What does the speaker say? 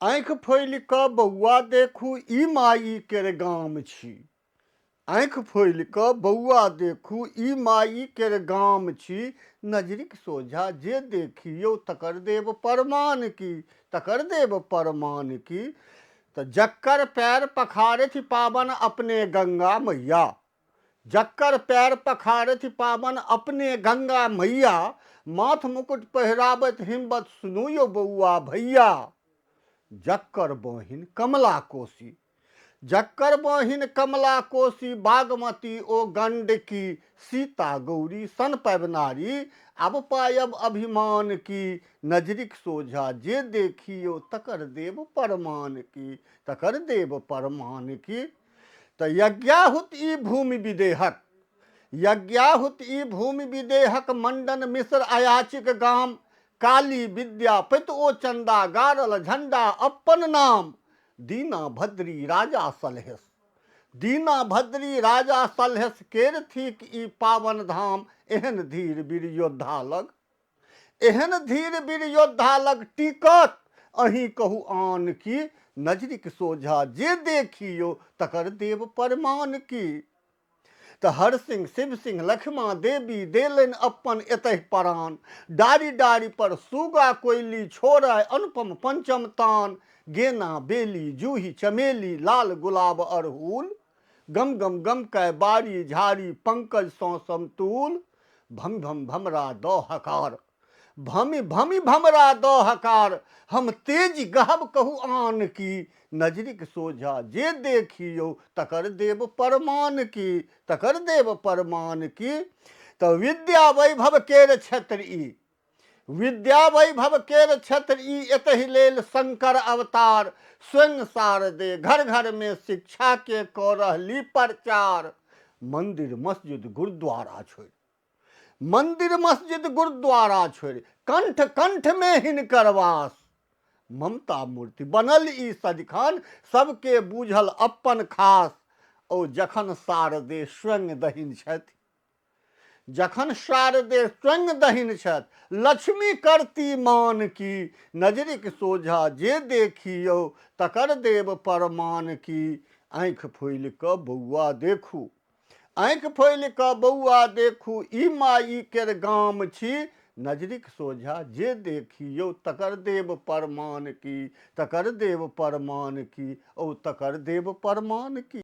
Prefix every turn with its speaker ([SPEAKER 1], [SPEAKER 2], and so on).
[SPEAKER 1] आँखि खोलि कऽ बौआ देखू ई माइ केर गाम छी। आँखि खोलि कऽ बौआ देखू ई माइ केर गाम छी। नजरिक सोझा जे देखियौ तकर देब प्रमाण की, तकर देब प्रमाण की। तऽ जक्कर पैर पखारथि पावन अपने गंगा मैया, जक्कर पैर पखारथि पावन अपने गंगा मैया। माथ मुकुट पहिरावत हिम्मत सुनू यौ बौआ भैया। जक्कर बहिन कमला कोसी, जक्कर बहिन कमला कोसी बागमती ओ गंडकी। सीता गौरी सन पवनारी अब पायब अभिमान की। नजरिक सोझा जे देखियौ तकर देब प्रमाण की, तकर देब प्रमाण की। तऽ यज्ञाहुत ई भूमि विदेहक, यज्ञाहुत ई भूमि विदेहक। मंडन मिश्र अयाचिक गाम, काली विद्यापति ओ चंदा गारल झंडा अपन नाम। दीना भद्री राजा सलहेस, दीना भद्री राजा सलहेस केर थिक ई पावन धाम। एहन धीर वीर योद्धा लग, एहन धीर वीर योद्धा लग टिकत अहीं कहू आन की। नजरिक सोझा जे देखियौ तकर देब प्रमाण की। तऽ हर सिंह शिव सिंह लक्ष्मा देवी देलनि अपन एतहि प्राण। डारी डारी पर सुगा कोयली छोड़ै अनुपम पंचम तान। गेना बेली जूही चमेली लाल गुलाब अड़हुल, गम गम गम कै बारी झाड़ी पंकज सँ समतूल। भम भम भमरा दऽ हकार, भमि भमि भमरा दऽ हकार। हम तेज गहब कहू आन की। नजरिक सोझा जे देखियौ तकर देब प्रमाण की, तकर देब प्रमाण की। तऽ विद्या वैभव केर क्षेत्र ई, विद्या वैभव केर क्षेत्र ई। एतहि लेल शंकर अवतार, स्वयं शारदे घर घर में शिक्षा के कऽ रहली प्रचार। मंदिर मस्जिद गुरुद्वारा छोड़ि, मंदिर मस्जिद गुरुद्वारा छोड़ि कंठ कंठ में हिनकर वास। ममता मूर्ति बनल ई सदिखन, सबके बूझल अपन खास। ओ जखन शारदे स्वयं दहिन छथि, जखन शारदे स्वयं दहिन छथि लक्ष्मी करती मान की। नजरिक सोझा जे देखियौ तकर देब प्रमाण की। आँखि खोलि कऽ बौआ देखू, आँखि खोलि कऽ बौआ देखू ई माइ केर गाम छी। नजरिक सोझा जे देखियौ तकर देब प्रमाण की, तकर देब प्रमाण की। ओ तकर देब प्रमाण की।